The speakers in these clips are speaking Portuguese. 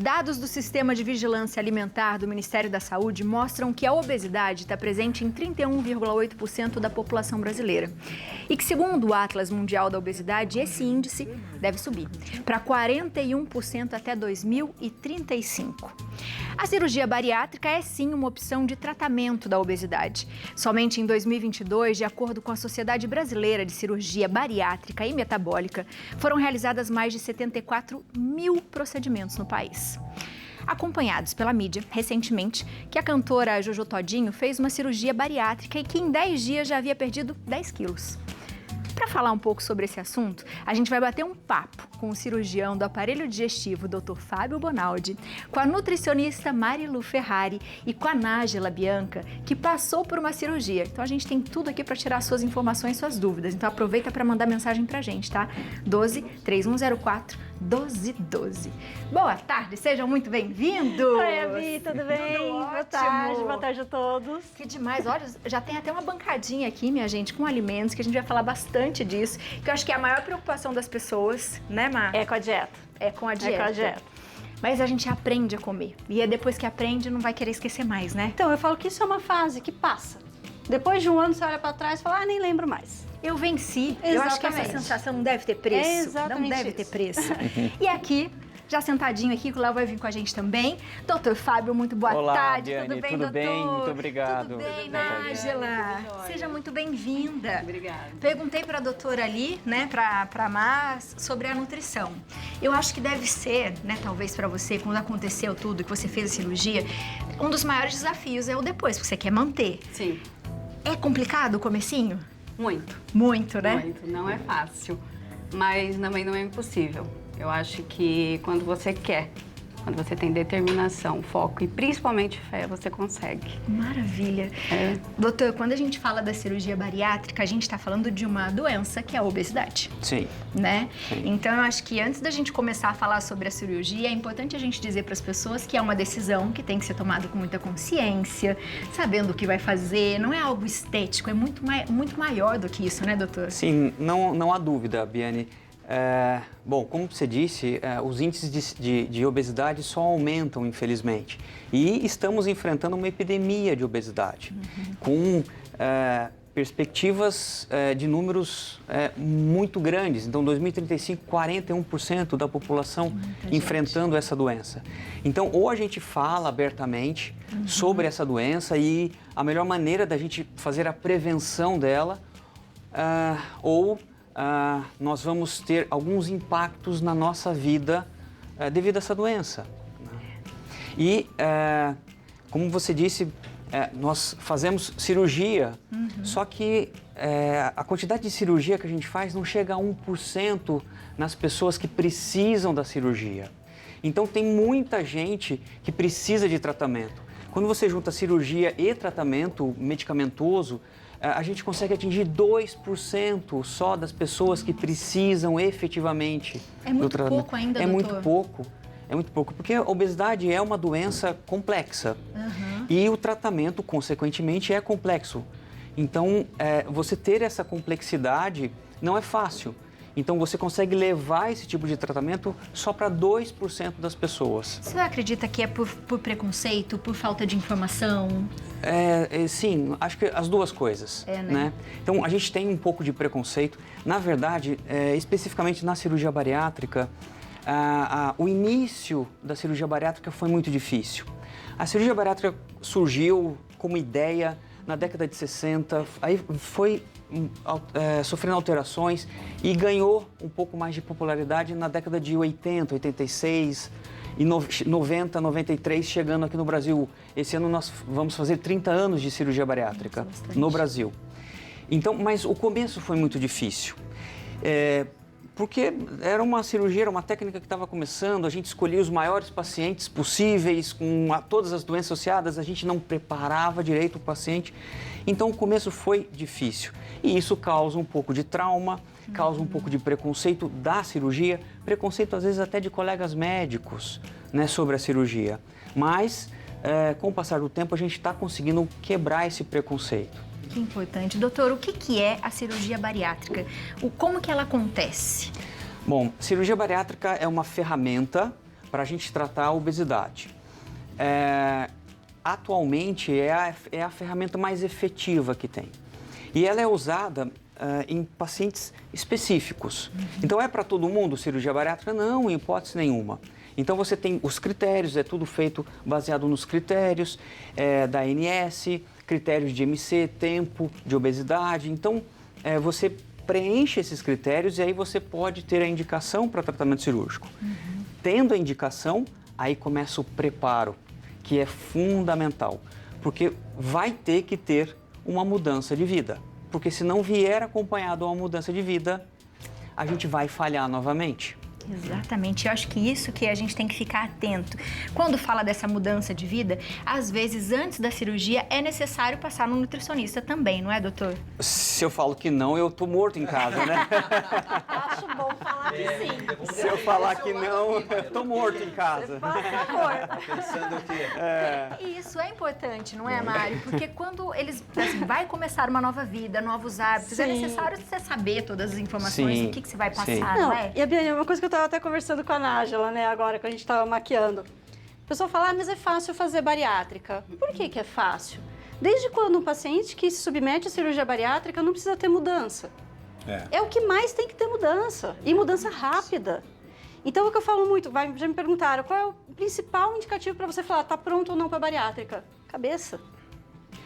Dados do Sistema de Vigilância Alimentar do Ministério da Saúde mostram que a obesidade está presente em 31,8% da população brasileira. E que, segundo o Atlas Mundial da Obesidade, esse índice deve subir para 41% até 2035. A cirurgia bariátrica é sim uma opção de tratamento da obesidade. Somente em 2022, de acordo com a Sociedade Brasileira de Cirurgia Bariátrica e Metabólica, foram realizadas mais de 74 mil procedimentos no país. Acompanhados pela mídia, recentemente, que a cantora Jojo Todinho fez uma cirurgia bariátrica e que em 10 dias já havia perdido 10 quilos. Para falar um pouco sobre esse assunto, a gente vai bater um papo com o cirurgião do aparelho digestivo, Dr. Fábio Bonaldi, com a nutricionista Marilu Ferrari e com a Nájila Bianca, que passou por uma cirurgia. Então a gente tem tudo aqui para tirar suas informações, suas dúvidas. Então aproveita para mandar mensagem para a gente, tá? 12 3104 1212. Boa tarde, sejam muito bem-vindos! Oi, Abi, tudo bem? Boa tarde a todos. Que demais, olha, já tem até uma bancadinha aqui, minha gente, com alimentos, que a gente vai falar bastante disso, que eu acho que é a maior preocupação das pessoas, né, Mar? É com a dieta. É com a dieta. É com a dieta. Mas a gente aprende a comer, e é depois que aprende, não vai querer esquecer mais, né? Então, eu falo que isso é uma fase que passa. Depois de um ano, você olha pra trás e fala, nem lembro mais. Eu venci. Exatamente. Eu acho que essa sensação não deve ter preço. É exatamente não deve isso. ter preço. E aqui, já sentadinho aqui, que o Léo vai vir com a gente também. Doutor Fábio, muito boa Olá, tarde. Biane, tudo bem, tudo doutor? bem? Muito obrigado. Tudo bem, Boa tarde. Nájila? Seja muito bem-vinda. Obrigada. Perguntei para a doutora ali, né, para Mar, sobre a nutrição. Eu acho que deve ser, né, talvez para você, quando aconteceu tudo, que você fez a cirurgia, um dos maiores desafios é o depois, que você quer manter. Sim, É complicado o comecinho? muito. Muito, né? Muito. Não é fácil, mas também não é impossível. Eu acho que quando você quer, quando você tem determinação, foco e principalmente fé, você consegue. Maravilha. É. Doutor, quando a gente fala da cirurgia bariátrica, a gente está falando de uma doença que é a obesidade, Sim. né? Sim. Então, eu acho que antes da gente começar a falar sobre a cirurgia, é importante a gente dizer para as pessoas que é uma decisão que tem que ser tomada com muita consciência, sabendo o que vai fazer, não é algo estético, é muito maior do que isso, né, doutor? Sim, não há dúvida, Biane. Bom, como você disse, os índices de obesidade só aumentam, infelizmente. E estamos enfrentando uma epidemia de obesidade, com perspectivas de números muito grandes. Então, em 2035, 41% da população enfrentando essa doença. Então, ou a gente fala abertamente sobre essa doença e a melhor maneira da gente fazer a prevenção dela, ou nós vamos ter alguns impactos na nossa vida devido a essa doença. E, como você disse, nós fazemos cirurgia, só que a quantidade de cirurgia que a gente faz não chega a 1% nas pessoas que precisam da cirurgia. Então, tem muita gente que precisa de tratamento. Quando você junta cirurgia e tratamento medicamentoso, a gente consegue atingir 2% só das pessoas que precisam efetivamente do tratamento. Pouco ainda, É doutor? muito pouco, porque a obesidade é uma doença complexa e o tratamento, consequentemente, é complexo. Então, você ter essa complexidade não é fácil. Então, você consegue levar esse tipo de tratamento só para 2% das pessoas. Você acredita que é por preconceito, por falta de informação? Sim, acho que as duas coisas. Né? Então, a gente tem um pouco de preconceito. Na verdade, especificamente na cirurgia bariátrica, o início da cirurgia bariátrica foi muito difícil. A cirurgia bariátrica surgiu como ideia na década de 60, aí foi sofrendo alterações e ganhou um pouco mais de popularidade na década de 80, 86 e 90, 93, chegando aqui no Brasil. Esse ano nós vamos fazer 30 anos de cirurgia bariátrica no Brasil. Então, mas o começo foi muito difícil. Porque era uma cirurgia, era uma técnica que estava começando, a gente escolhia os maiores pacientes possíveis, com todas as doenças associadas, a gente não preparava direito o paciente. Então, o começo foi difícil. E isso causa um pouco de trauma, causa um pouco de preconceito da cirurgia, preconceito às vezes até de colegas médicos, né, sobre a cirurgia. Mas, com o passar do tempo, a gente está conseguindo quebrar esse preconceito. Que importante. Doutor, o que é a cirurgia bariátrica? Como que ela acontece? Bom, cirurgia bariátrica é uma ferramenta para a gente tratar a obesidade. Atualmente é a ferramenta mais efetiva que tem. E ela é usada em pacientes específicos. Então, é para todo mundo cirurgia bariátrica? Não, em hipótese nenhuma. Então, você tem os critérios, é tudo feito baseado nos critérios da ANS, critérios de MC, tempo de obesidade. Então, você preenche esses critérios e aí você pode ter a indicação para tratamento cirúrgico. Tendo a indicação, aí começa o preparo, que é fundamental, porque vai ter que ter uma mudança de vida. Porque se não vier acompanhado uma mudança de vida, a gente vai falhar novamente. Exatamente, eu acho que isso que a gente tem que ficar atento. Quando fala dessa mudança de vida, às vezes antes da cirurgia é necessário passar no nutricionista também, não é, doutor? Se eu falo que não, eu tô morto em casa, né? Acho bom falar que sim. Se eu falar que não, eu tô morto em casa. Por favor. Pensando o quê? E isso é importante, não é, Mário? Porque quando eles vai começar uma nova vida, novos hábitos, é Sim. necessário você saber todas as informações, Sim. o que você vai passar, Sim. não é? E a Biane, uma coisa que eu estava até conversando com a Nájila, né, agora que a gente estava maquiando. O pessoal fala, mas é fácil fazer bariátrica. Por que é fácil? Desde quando um paciente que se submete à cirurgia bariátrica não precisa ter mudança? É o que mais tem que ter mudança, e mudança rápida. Então, o que eu falo muito, já me perguntaram, qual é o principal indicativo para você falar, tá pronto ou não para bariátrica? Cabeça.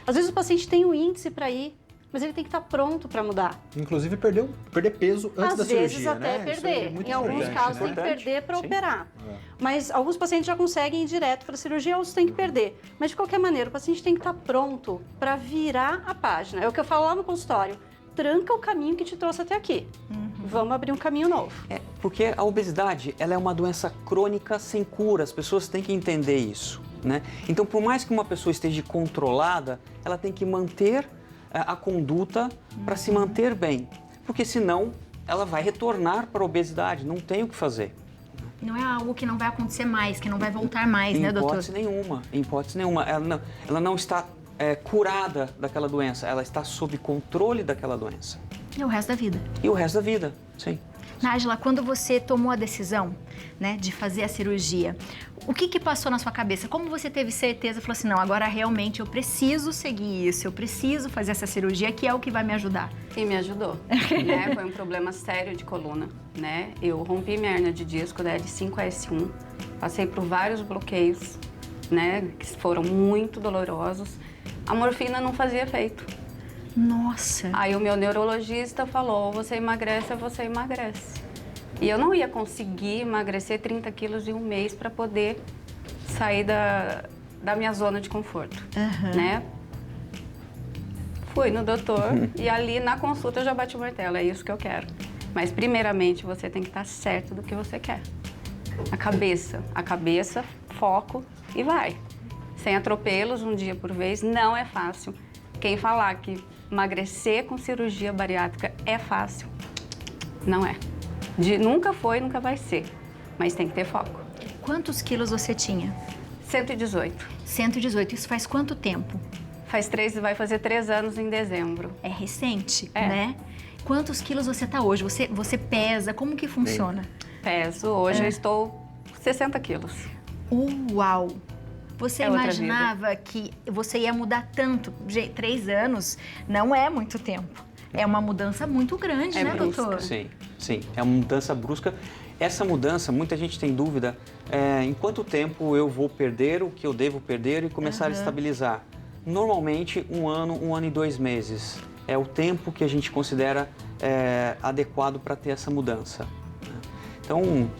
Às vezes o paciente tem o índice para ir, mas ele tem que estar pronto para mudar. Inclusive, perder peso antes da cirurgia, Às vezes até né? Isso perder. é muito Em alguns importante, casos né? tem que perder para Sim. operar. É. Mas alguns pacientes já conseguem ir direto para a cirurgia, outros têm que perder. Mas de qualquer maneira, o paciente tem que estar pronto para virar a página. É o que eu falo lá no consultório. Tranca o caminho que te trouxe até aqui. Vamos abrir um caminho novo. Porque a obesidade, ela é uma doença crônica sem cura, as pessoas têm que entender isso, né? Então, por mais que uma pessoa esteja controlada, ela tem que manter a conduta para se manter bem, porque senão ela vai retornar para a obesidade, não tem o que fazer. Não é algo que não vai acontecer mais, que não vai voltar mais, né, doutor? Em hipótese nenhuma. Ela não está curada daquela doença, ela está sob controle daquela doença. E o resto da vida. E o resto da vida, sim. Nájila, quando você tomou a decisão, né, de fazer a cirurgia, o que passou na sua cabeça? Como você teve certeza, falou assim, não, agora realmente eu preciso seguir isso, eu preciso fazer essa cirurgia, que é o que vai me ajudar? E me ajudou, né? Foi um problema sério de coluna, né? Eu rompi minha hérnia de disco da L5-S1, passei por vários bloqueios, né? Que foram muito dolorosos. A morfina não fazia efeito. Nossa! Aí o meu neurologista falou, você emagrece, você emagrece. E eu não ia conseguir emagrecer 30 quilos em um mês para poder sair da minha zona de conforto, né? Fui no doutor e ali na consulta eu já bati o martelo, é isso que eu quero. Mas primeiramente você tem que estar certo do que você quer. A cabeça, foco e vai. Sem atropelos, um dia por vez, não é fácil. Quem falar que emagrecer com cirurgia bariátrica é fácil, não é. Nunca foi, nunca vai ser, mas tem que ter foco. Quantos quilos você tinha? 118. 118. Isso faz quanto tempo? Vai fazer 3 anos em dezembro. É recente, É. né? Quantos quilos você tá hoje? Você pesa? Como que funciona? Peso, hoje eu estou 60 quilos. Uau! Você É outra imaginava que você ia mudar tanto? 3 anos não é muito tempo. É uma mudança muito grande, É né, brusca. doutor? Sim, é uma mudança brusca. Essa mudança, muita gente tem dúvida, em quanto tempo eu vou perder o que eu devo perder e começar a estabilizar. Normalmente, 1 ano e 2 meses. É o tempo que a gente considera adequado para ter essa mudança. Então,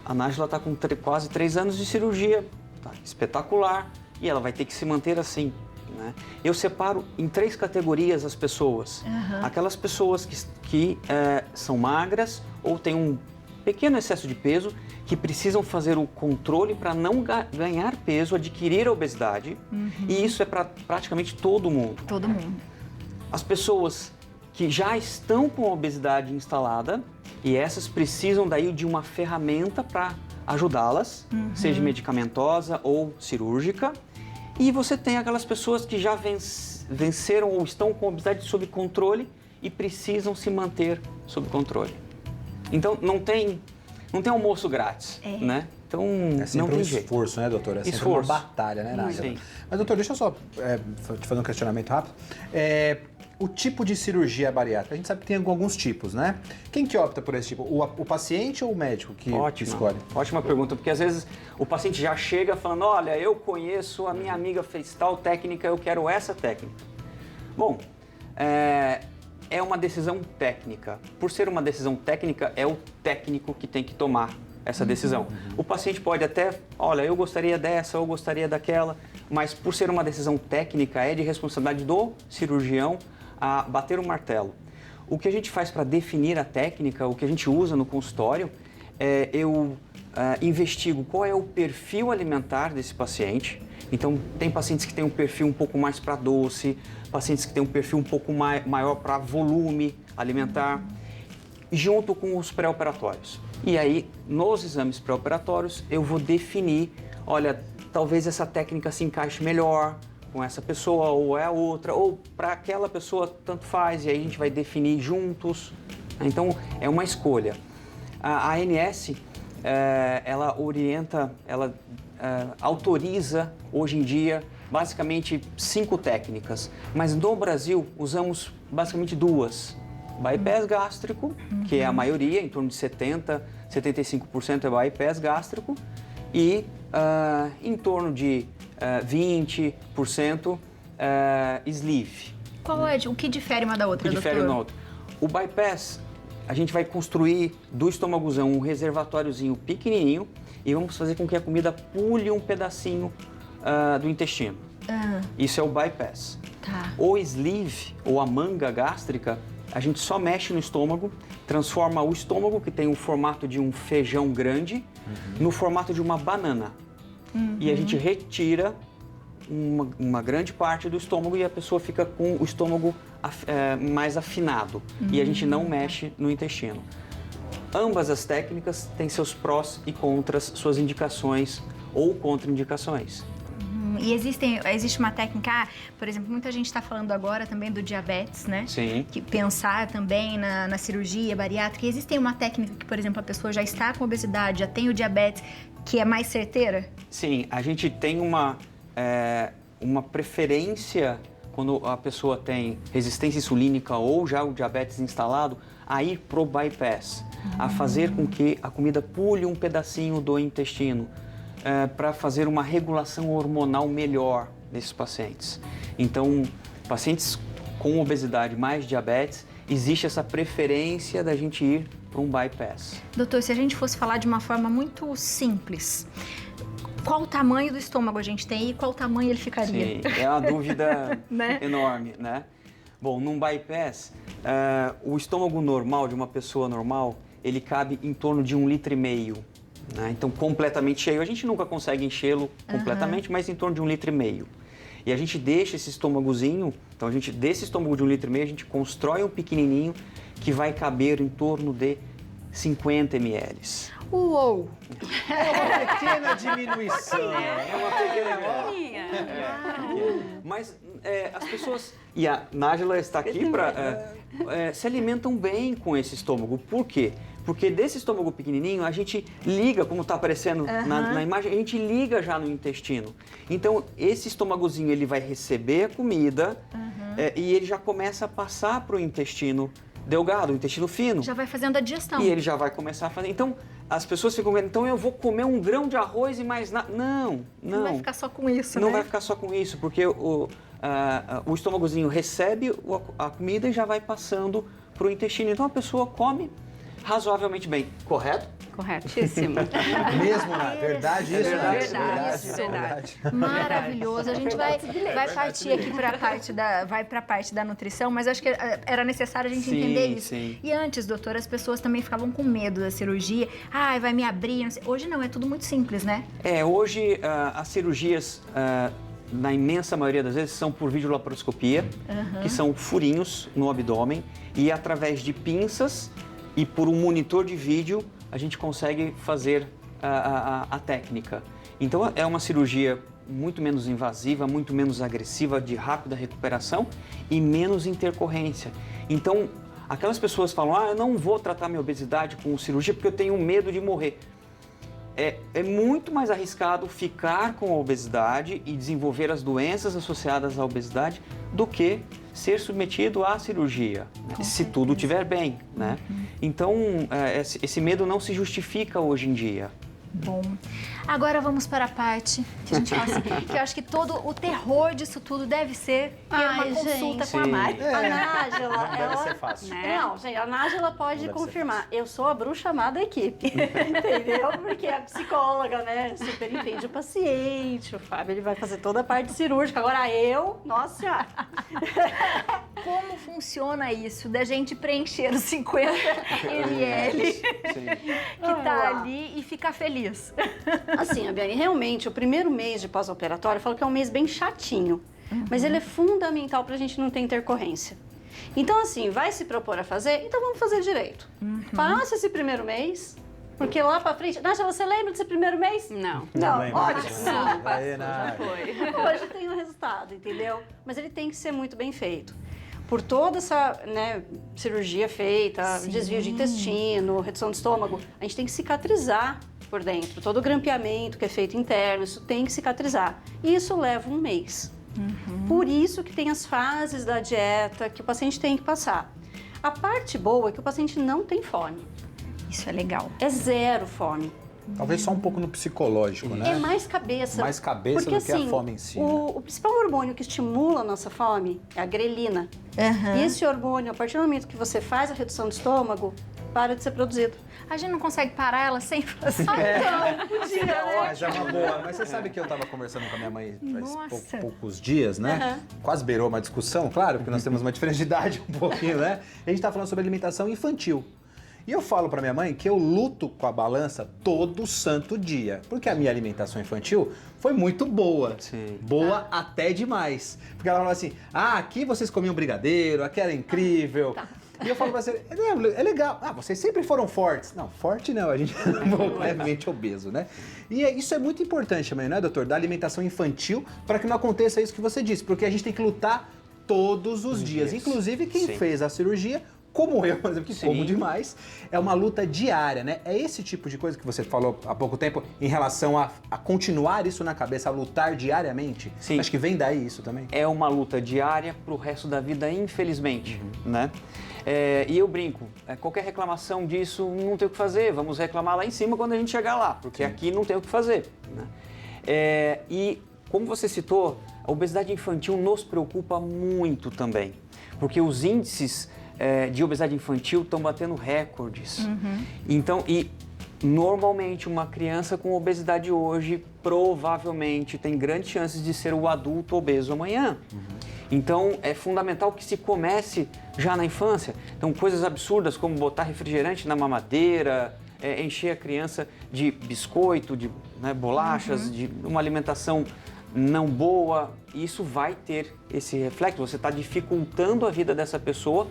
a Nájila está com quase 3 anos de cirurgia, tá espetacular, e ela vai ter que se manter assim. Né? Eu separo em 3 categorias as pessoas. Aquelas pessoas que são magras ou têm um pequeno excesso de peso, que precisam fazer o controle para não ganhar peso, adquirir a obesidade. E isso é para praticamente todo mundo. Todo mundo. As pessoas que já estão com a obesidade instalada, e essas precisam daí de uma ferramenta para ajudá-las, seja medicamentosa ou cirúrgica. E você tem aquelas pessoas que já venceram ou estão com a obesidade sob controle e precisam se manter sob controle. Então, não tem almoço grátis, né? Então, É sempre não tem um jeito. esforço, né, doutor? É sempre Esforço. uma batalha, né, Nájila? Sim. Mas, doutor, deixa eu só te fazer um questionamento rápido. O tipo de cirurgia bariátrica, a gente sabe que tem alguns tipos, né? Quem que opta por esse tipo? O paciente ou o médico que escolhe? Ótima pergunta, porque às vezes o paciente já chega falando, olha, eu conheço, a minha amiga fez tal técnica, eu quero essa técnica. Bom, é uma decisão técnica. Por ser uma decisão técnica, é o técnico que tem que tomar essa decisão. O paciente pode até, olha, eu gostaria dessa, eu gostaria daquela, mas por ser uma decisão técnica, é de responsabilidade do cirurgião a bater o martelo. O que a gente faz para definir a técnica, o que a gente usa no consultório, eu investigo qual é o perfil alimentar desse paciente. Então, tem pacientes que têm um perfil um pouco mais para doce, pacientes que têm um perfil um pouco maior para volume alimentar, junto com os pré-operatórios. E aí, nos exames pré-operatórios, eu vou definir, olha, talvez essa técnica se encaixe melhor com essa pessoa ou é a outra, ou para aquela pessoa tanto faz, e aí a gente vai definir juntos. Então, é uma escolha. A ANS, ela orienta, ela autoriza, hoje em dia, basicamente 5 técnicas, mas no Brasil usamos basicamente 2. Bypass gástrico, que é a maioria, em torno de 70%, 75% é bypass gástrico, e em torno de 20% sleeve. O que difere uma da outra, O que difere uma da outra? O bypass, a gente vai construir do estômagozão um reservatóriozinho pequenininho e vamos fazer com que a comida pule um pedacinho do intestino. Isso é o bypass. Tá. O sleeve, ou a manga gástrica, a gente só mexe no estômago, transforma o estômago, que tem o formato de um feijão grande, no formato de uma banana. E a gente retira uma grande parte do estômago e a pessoa fica com o estômago mais afinado. E a gente não mexe no intestino. Ambas as técnicas têm seus prós e contras, suas indicações ou contraindicações. E existe uma técnica, por exemplo, muita gente está falando agora também do diabetes, né? Sim. Que pensar também na cirurgia bariátrica. E existe uma técnica que, por exemplo, a pessoa já está com obesidade, já tem o diabetes, que é mais certeira? Sim, a gente tem uma preferência quando a pessoa tem resistência insulínica ou já o diabetes instalado, a ir pro bypass, a fazer com que a comida pule um pedacinho do intestino, para fazer uma regulação hormonal melhor nesses pacientes. Então, pacientes com obesidade mais diabetes, existe essa preferência da gente ir para um bypass. Doutor, se a gente fosse falar de uma forma muito simples, qual o tamanho do estômago a gente tem e qual tamanho ele ficaria? Sim, é uma dúvida Né? enorme, né? Bom, num bypass, o estômago normal de uma pessoa normal, ele cabe em torno de 1,5 litro. Né? Então, completamente cheio, a gente nunca consegue enchê-lo completamente, mas em torno de 1,5 litro. E a gente deixa esse estômagozinho, então desse estômago de 1,5 litro, a gente constrói um pequenininho que vai caber em torno de 50 ml. Uou! É uma pequena diminuição. É uma pequena Mas as pessoas, e a Nájila está aqui para se alimentam bem com esse estômago. Por quê? Porque desse estômago pequenininho, a gente liga, como está aparecendo na imagem, a gente liga já no intestino. Então, esse estômagozinho, ele vai receber a comida e ele já começa a passar para o intestino delgado, o intestino fino. Já vai fazendo a digestão. E ele já vai começar a fazer. Então, as pessoas ficam vendo, então eu vou comer um grão de arroz e mais nada. Não. Não vai ficar só com isso, Não né? vai ficar só com isso, porque o estômagozinho recebe a comida e já vai passando para o intestino. Então, a pessoa come razoavelmente bem, correto? Corretíssimo. Mesmo, na verdade, isso, Verdade. Maravilhoso. A gente vai partir aqui para a parte da nutrição, mas acho que era necessário a gente entender isso. Sim. E antes, doutor, as pessoas também ficavam com medo da cirurgia. Vai me abrir. Não sei. Hoje não, é tudo muito simples, né? Hoje as cirurgias, na imensa maioria das vezes, são por videolaparoscopia, que são furinhos no abdômen, e através de pinças e por um monitor de vídeo, a gente consegue fazer a técnica. Então, é uma cirurgia muito menos invasiva, muito menos agressiva, de rápida recuperação e menos intercorrência. Então, aquelas pessoas falam, eu não vou tratar minha obesidade com cirurgia porque eu tenho medo de morrer. é muito mais arriscado ficar com a obesidade e desenvolver as doenças associadas à obesidade do que ser submetido à cirurgia, né? Se tudo estiver bem, né? Então, esse medo não se justifica hoje em dia. Bom, agora vamos para a parte que a gente fala assim, que eu acho que todo o terror disso tudo deve ser ter uma consulta com a Mari. A Nájila, Deve ser fácil. Não, gente, a Nájila pode confirmar. Eu sou a bruxa má da equipe, entendeu? Porque a psicóloga, né, super entende o paciente, o Fábio, ele vai fazer toda a parte cirúrgica. Agora eu, nossa senhora. Como funciona isso da gente preencher os 50 ml que tá ali e ficar feliz? Assim, Abiane, realmente, o primeiro mês de pós-operatório, eu falo que é um mês bem chatinho, mas ele é fundamental pra gente não ter intercorrência. Então, assim, vai se propor a fazer, então vamos fazer direito. Passa esse primeiro mês, porque lá pra frente... Nájila, você lembra desse primeiro mês? Não. Não, lembro. ótimo. Não, passou, Aí, já foi. Hoje tem o resultado, entendeu? Mas ele tem que ser muito bem feito. Por toda essa, né, cirurgia feita, desvio de intestino, redução do estômago, a gente tem que cicatrizar por dentro. Todo o grampeamento que é feito interno, isso tem que cicatrizar. E isso leva um mês. Por isso que tem as fases da dieta que o paciente tem que passar. A parte boa é que o paciente não tem fome. Isso é legal. É zero fome. Talvez só um pouco no psicológico, né? É mais cabeça. Mais cabeça porque, do que a fome em si. O principal hormônio que estimula a nossa fome é a grelina. E esse hormônio, a partir do momento que você faz a redução do estômago, para de ser produzido. A gente não consegue parar ela sem fazer. Então, podia, né? Mas é uma boa. Mas você sabe que eu estava conversando com a minha mãe faz Nossa. poucos dias, né? Quase beirou uma discussão, claro, porque nós temos uma diferença de idade um pouquinho, né? E a gente tá falando sobre alimentação infantil. E eu falo pra minha mãe que eu luto com a balança todo santo dia, porque a minha alimentação infantil foi muito boa. Sim. Boa até demais. Porque ela falava assim, aqui vocês comiam brigadeiro, aqui era incrível. E eu falo pra você, é legal. Vocês sempre foram fortes. Não, forte não, a gente é levemente obeso, né? E isso é muito importante também, né, doutor? Da alimentação infantil, para que não aconteça isso que você disse, porque a gente tem que lutar todos os dias. Inclusive, quem fez a cirurgia, como eu, por exemplo, que como demais, é uma luta diária, né? É esse tipo de coisa que você falou há pouco tempo em relação a continuar isso na cabeça, a lutar diariamente? Sim. Acho que vem daí isso também. É uma luta diária pro resto da vida, infelizmente, né? E eu brinco, qualquer reclamação disso não tem o que fazer, vamos reclamar lá em cima quando a gente chegar lá, porque aqui não tem o que fazer, né? E como você citou, a obesidade infantil nos preocupa muito também, porque os índices de obesidade infantil estão batendo recordes. Então, normalmente uma criança com obesidade hoje provavelmente tem grandes chances de ser o adulto obeso amanhã. Então, é fundamental que se comece já na infância. Então, coisas absurdas como botar refrigerante na mamadeira, encher a criança de biscoito, de bolachas, de uma alimentação não boa, isso vai ter esse reflexo. Você está dificultando a vida dessa pessoa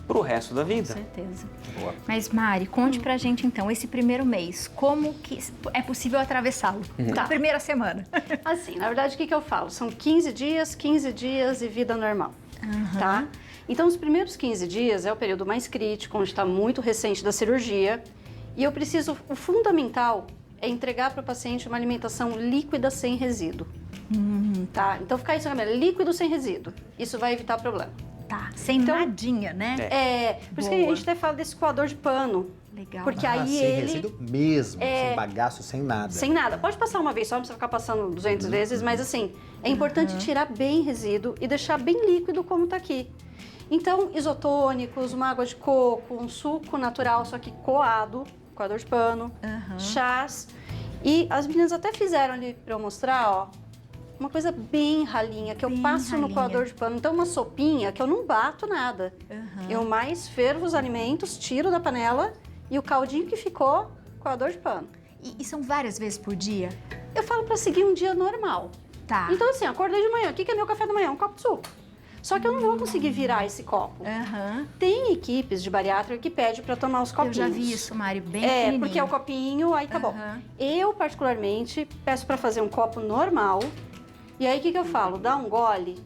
para o resto da vida. Com certeza. Boa. Mas, Mari, conte pra gente, então, esse primeiro mês, como que é possível atravessá-lo? Na primeira semana. Assim, na verdade, o que eu falo? São 15 dias e vida normal, tá? Então, os primeiros 15 dias é o período mais crítico, onde está muito recente da cirurgia. E eu preciso, o fundamental é entregar para o paciente uma alimentação líquida sem resíduo, tá? Então, ficar isso na cabeça, líquido sem resíduo. Isso vai evitar problema. Tá, sem nadinha, né? Por isso que a gente até fala desse coador de pano. Legal. Porque aí sem ele... resíduo mesmo, sem bagaço, sem nada. Sem nada. Pode passar uma vez só, não precisa ficar passando 200 vezes, mas assim, é importante tirar bem resíduo e deixar bem líquido como tá aqui. Então, isotônicos, uma água de coco, um suco natural, só que coado, coador de pano, chás. E as meninas até fizeram ali pra eu mostrar, ó, uma coisa bem ralinha, que eu passo no coador de pano. Então, uma sopinha que eu não bato nada. Eu mais fervo os alimentos, tiro da panela e o caldinho que ficou, coador de pano. E são várias vezes por dia? Eu falo pra seguir um dia normal. Tá. Então, assim, acordei de manhã. O que é meu café da manhã? Um copo de suco. Só que eu não vou conseguir virar esse copo. Tem equipes de bariátrica que pedem pra tomar os copinhos. Eu já vi isso, Mari, bem pequenininho. Porque é o copinho, aí tá bom. Eu, particularmente, peço pra fazer um copo normal. E aí, o que eu falo? Dá um gole,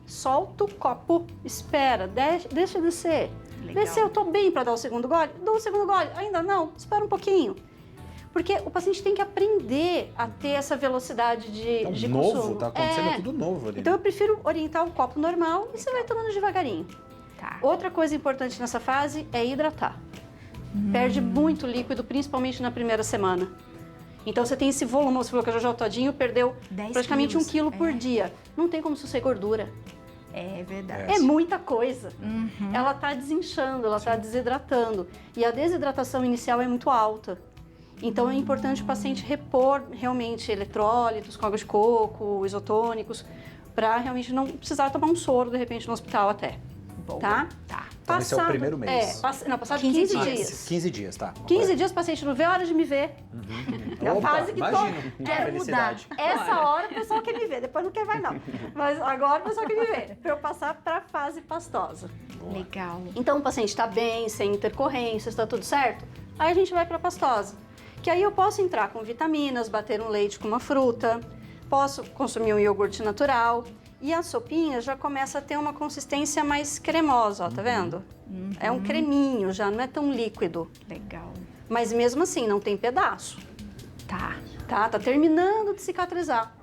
solta o copo, espera, deixa descer. Legal. Desceu, eu tô bem pra dar o segundo gole? Dou o segundo gole. Ainda não? Espera um pouquinho. Porque o paciente tem que aprender a ter essa velocidade de novo, consumo. tá acontecendo tudo novo ali. Então eu prefiro orientar o copo normal e você vai tomando devagarinho. Tá. Outra coisa importante nessa fase é hidratar. Perde muito líquido, principalmente na primeira semana. Então você tem esse volume, você falou que a Jojo todinho perdeu 10 praticamente 1 quilos, quilo por dia. Não tem como isso ser gordura. É verdade. É muita coisa. Ela está desinchando, ela está desidratando. E a desidratação inicial é muito alta. Então é importante o paciente repor realmente eletrólitos com água de coco, isotônicos, para realmente não precisar tomar um soro de repente no hospital até. Boa. Tá? Tá. Então esse é o primeiro mês. Passado 15 15 dias. dias. 15 dias, tá. 15 dias o paciente não vê a hora de me ver. É a Opa, fase que imagino, tô. que felicidade. Essa hora o pessoal quer me ver, depois não quer mais não. Mas agora o pessoal quer me ver, para eu passar para a fase pastosa. Legal. Então o paciente está bem, sem intercorrências, está tudo certo? Aí a gente vai para a pastosa. Que aí eu posso entrar com vitaminas, bater um leite com uma fruta, posso consumir um iogurte natural. E a sopinha já começa a ter uma consistência mais cremosa, ó, tá vendo? É um creminho, já não é tão líquido. Legal. Mas mesmo assim, não tem pedaço, Tá. tá? Tá terminando de cicatrizar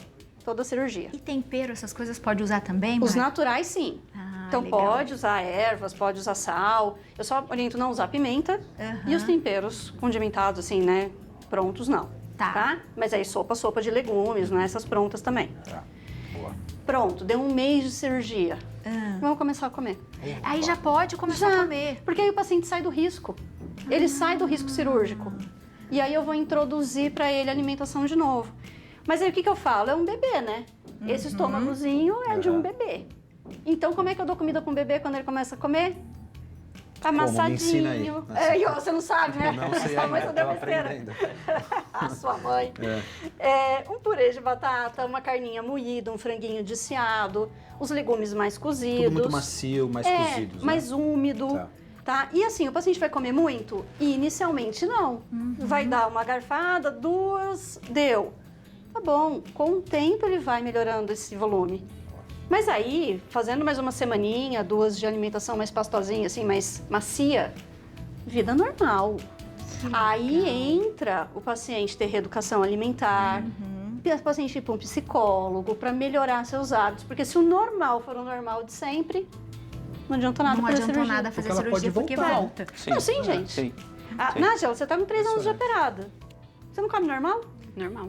toda a cirurgia. E tempero, essas coisas pode usar também, Os Mari? naturais, sim. Ah, Então legal. pode usar ervas, pode usar sal. Eu só oriento não usar pimenta. E os temperos condimentados, assim, né? Prontos, não. Tá. Mas aí sopa de legumes, não é? Essas prontas também. Tá, boa. Pronto, deu 1 mês de cirurgia. Vamos começar a comer. Aí já pode começar a comer. Porque aí o paciente sai do risco. Ele sai do risco cirúrgico. E aí eu vou introduzir para ele a alimentação de novo. Mas aí o que, que eu falo? É um bebê, né? Esse estômagozinho é de um bebê. Então como é que eu dou comida para um bebê quando ele começa a comer? Amassadinho. Me ensina aí. E você não sabe, né? Não sei Sua mãe ainda, só deu tô besteira. aprendendo. A sua mãe. Um purê de batata, uma carninha moída, um franguinho desfiado, os legumes mais cozidos. Tudo muito macio, mais cozidos, né? mais úmido. Tá. E assim, o paciente vai comer muito? Inicialmente não. Vai dar uma garfada, 2, deu. Tá bom, com o tempo ele vai melhorando esse volume. Mas aí, fazendo mais uma semaninha, 2 de alimentação mais pastosinha, assim, mais macia, vida normal. Aí entra o paciente ter reeducação alimentar, o paciente ir para um psicólogo para melhorar seus hábitos. Porque se o normal for o normal de sempre, não adianta nada Não fazer adiantou cirurgia. nada fazer Porque ela cirurgia pode porque voltar. volta. Não, sim, gente. Sim. Sim. Nájila, você tá com 3 anos de Isso é. operada. Você não come normal? Normal.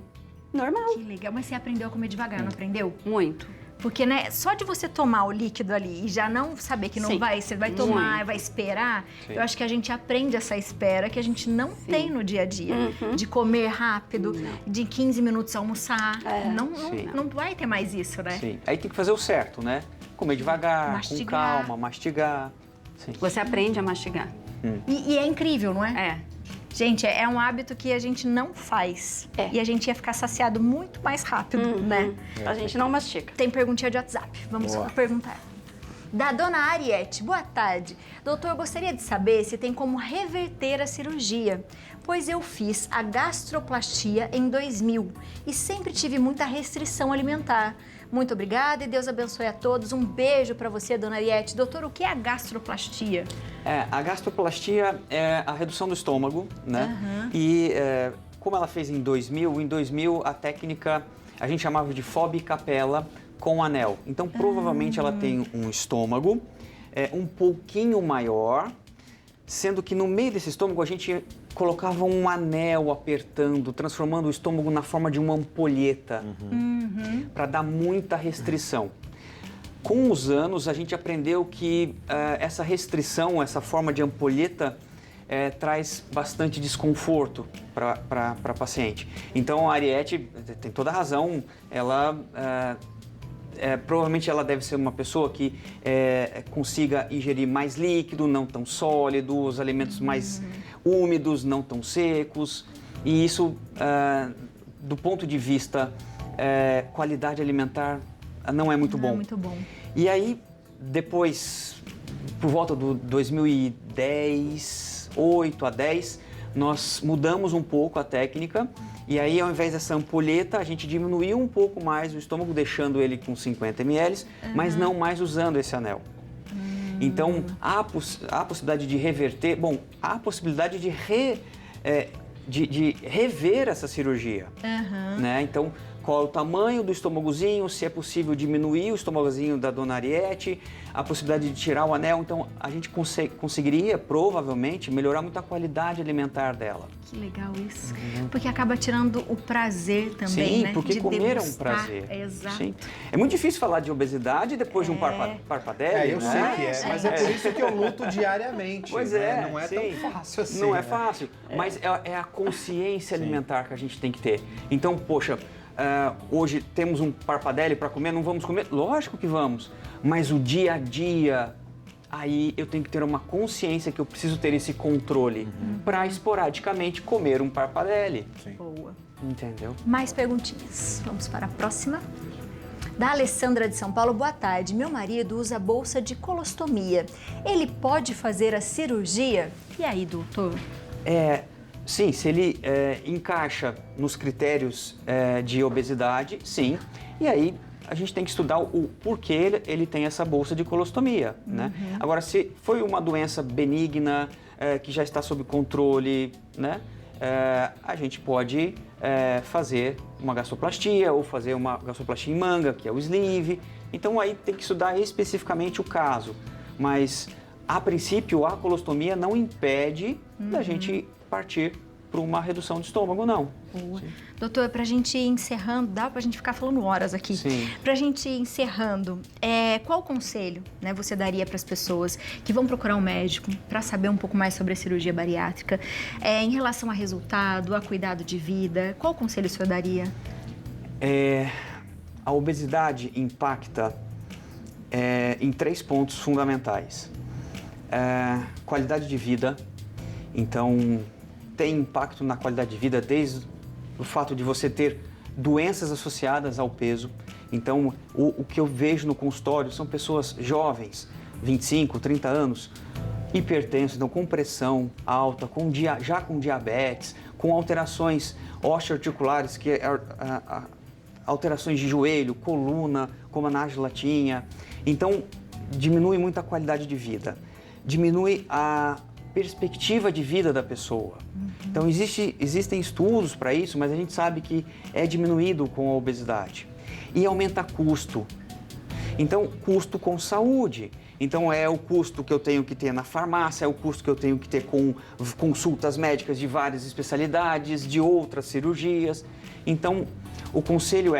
Normal. Que legal. Mas você aprendeu a comer devagar, não aprendeu? Muito. Porque, né, só de você tomar o líquido ali e já não saber que não Sim. vai, você vai tomar, Muito. vai esperar, Sim. eu acho que a gente aprende essa espera que a gente não tem no dia a dia. De comer rápido, de 15 minutos almoçar. Sim. Não vai ter mais isso, né? Sim. Aí tem que fazer o certo, né? Comer devagar, Mastigar. com calma, mastigar. Sim. Você aprende a mastigar. E é incrível, não é? É. Gente, é um hábito que a gente não faz. É. E a gente ia ficar saciado muito mais rápido, né? A gente não mastica. Tem perguntinha de WhatsApp. Vamos Boa. perguntar. Da dona Ariete. Boa tarde. Doutor, gostaria de saber se tem como reverter a cirurgia, pois eu fiz a gastroplastia em 2000 e sempre tive muita restrição alimentar. Muito obrigada e Deus abençoe a todos. Um beijo para você, dona Ariete. Doutor, o que é a gastroplastia? A gastroplastia é a redução do estômago, né? E como ela fez em 2000 a técnica a gente chamava de Fob Capella com anel. Então provavelmente ela tem um estômago um pouquinho maior, sendo que no meio desse estômago a gente colocava um anel apertando, transformando o estômago na forma de uma ampolheta, para dar muita restrição. Com os anos, a gente aprendeu que essa restrição, essa forma de ampolheta, traz bastante desconforto para a paciente. Então, a Ariete tem toda a razão, ela... provavelmente ela deve ser uma pessoa que consiga ingerir mais líquido, não tão sólido, os alimentos mais úmidos, não tão secos. E isso, do ponto de vista qualidade alimentar, não é muito bom. Não é muito bom. E aí, depois, por volta do 2010, 8 a 10, nós mudamos um pouco a técnica. E aí, ao invés dessa ampulheta, a gente diminuiu um pouco mais o estômago, deixando ele com 50 ml, mas não mais usando esse anel. Então, há a possibilidade de reverter... Bom, há a possibilidade de de rever essa cirurgia, né? Então, qual é o tamanho do estômagozinho, se é possível diminuir o estômagozinho da dona Ariete, a possibilidade de tirar o anel. Então, a gente conseguiria, provavelmente, melhorar muito a qualidade alimentar dela. Que legal isso. Porque acaba tirando o prazer também, sim, né? porque de comer degustar. é um prazer. Exato. Sim. É muito difícil falar de obesidade depois de um parpadélio, Eu né? sei que é, mas é por isso que eu luto diariamente. Pois né? é, Não é sim. tão fácil assim. Não é né? fácil, mas é a consciência alimentar que a gente tem que ter. Então, poxa, hoje temos um parpadélio para comer, não vamos comer? Lógico que vamos, mas o dia a dia, aí eu tenho que ter uma consciência que eu preciso ter esse controle para esporadicamente comer um parpadélio. Boa. Entendeu? Mais perguntinhas. Vamos para a próxima. Da Alessandra de São Paulo, boa tarde. Meu marido usa bolsa de colostomia. Ele pode fazer a cirurgia? E aí, doutor? Sim, se ele encaixa nos critérios de obesidade, sim. E aí a gente tem que estudar o porquê ele tem essa bolsa de colostomia, né? Agora, se foi uma doença benigna, que já está sob controle, né? A gente pode fazer uma gastroplastia ou fazer uma gastroplastia em manga, que é o sleeve. Então aí tem que estudar especificamente o caso. Mas, a princípio, a colostomia não impede da gente partir para uma redução de estômago, não. Boa. Doutor, para a gente ir encerrando, dá para a gente ficar falando horas aqui. Sim. Para a gente ir encerrando, qual conselho, né, você daria para as pessoas que vão procurar um médico para saber um pouco mais sobre a cirurgia bariátrica, em relação a resultado, a cuidado de vida? Qual conselho o senhor daria? A obesidade impacta em 3 pontos fundamentais. Qualidade de vida, então tem impacto na qualidade de vida desde o fato de você ter doenças associadas ao peso. Então, o que eu vejo no consultório são pessoas jovens, 25, 30 anos, hipertensos, então com pressão alta, já com diabetes, com alterações osteoarticulares, que é alterações de joelho, coluna, como a Nájila tinha. Então, diminui muito a qualidade de vida, diminui a perspectiva de vida da pessoa. Então, existem estudos para isso, mas a gente sabe que é diminuído com a obesidade. E aumenta custo. Então, custo com saúde. Então, é o custo que eu tenho que ter na farmácia, é o custo que eu tenho que ter com consultas médicas de várias especialidades, de outras cirurgias. Então, o conselho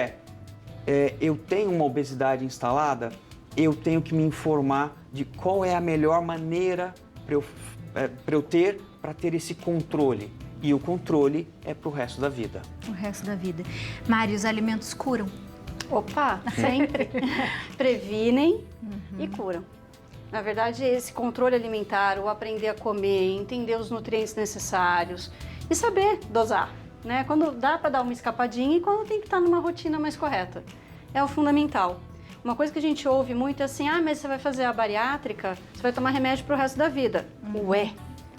eu tenho uma obesidade instalada, eu tenho que me informar de qual é a melhor maneira para eu ter esse controle. E o controle é para o resto da vida. O resto da vida. Mário, os alimentos curam? Opa, sempre. Previnem e curam. Na verdade, esse controle alimentar, o aprender a comer, entender os nutrientes necessários e saber dosar, né? Quando dá para dar uma escapadinha e quando tem que estar numa rotina mais correta. É o fundamental. Uma coisa que a gente ouve muito é assim, mas você vai fazer a bariátrica, você vai tomar remédio pro resto da vida. Ué,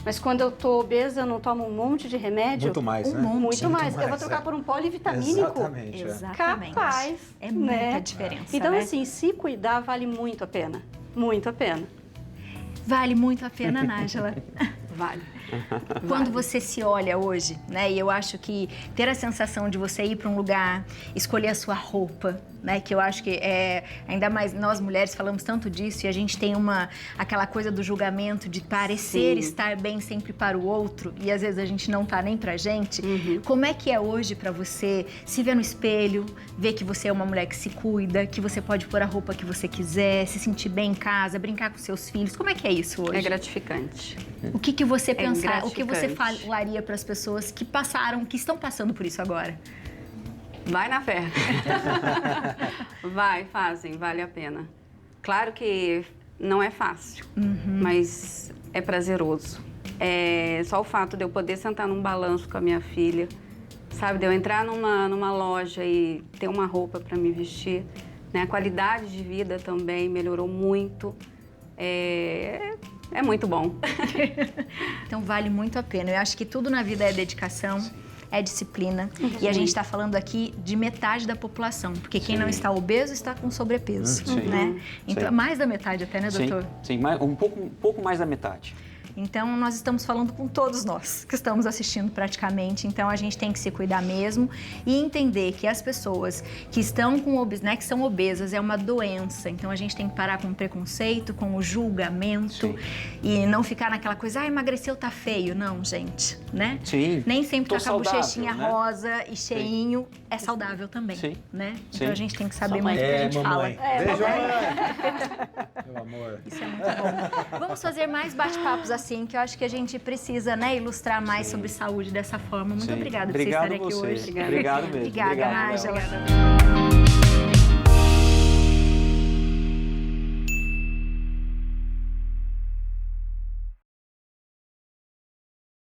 mas quando eu tô obesa, eu não tomo um monte de remédio? Muito mais, né? Muito mais. Eu vou trocar por um polivitamínico? Exatamente. Exatamente. Capaz. É muita né? diferença, Então, né? assim, se cuidar vale muito a pena. Muito a pena. Vale muito a pena, Nájila. Vale. Quando você se olha hoje, né? E eu acho que ter a sensação de você ir para um lugar, escolher a sua roupa, né? Que eu acho que ainda mais nós mulheres falamos tanto disso e a gente tem aquela coisa do julgamento de parecer estar bem sempre para o outro e às vezes a gente não tá nem pra gente. Como é que é hoje para você se ver no espelho, ver que você é uma mulher que se cuida, que você pode pôr a roupa que você quiser, se sentir bem em casa, brincar com seus filhos? Como é que é isso hoje? É gratificante. O que você pensar, o que você gratificante. falaria para as pessoas que que estão passando por isso agora? Vai na fé. Fazem, vale a pena. Claro que não é fácil, mas é prazeroso. Só o fato de eu poder sentar num balanço com a minha filha, sabe? De eu entrar numa loja e ter uma roupa para me vestir, né? A qualidade de vida também melhorou muito. É muito bom. Então vale muito a pena. Eu acho que tudo na vida é dedicação, é disciplina. E a gente está falando aqui de metade da população, porque quem não está obeso está com sobrepeso, né? Então é mais da metade até, né, doutor? Sim, um pouco mais da metade. Então, nós estamos falando com todos nós que estamos assistindo praticamente. Então, a gente tem que se cuidar mesmo e entender que as pessoas que estão com que são obesas é uma doença. Então, a gente tem que parar com o preconceito, com o julgamento e não ficar naquela coisa, emagreceu, tá feio. Não, gente, né? Sim. Nem sempre tá com a saudável, bochechinha né? rosa e cheinho é saudável também, Sim. né? Sim. Então, a gente tem que saber muito o que a gente mamãe. fala. Beijo, mamãe. Meu amor. Isso é muito bom. Vamos fazer mais bate-papos assim, que eu acho que a gente precisa, né, ilustrar mais sobre saúde dessa forma. Muito Sim. obrigada por Obrigado vocês estarem aqui você. hoje. Obrigado mesmo. Obrigada, Obrigado, Nájila. Obrigada.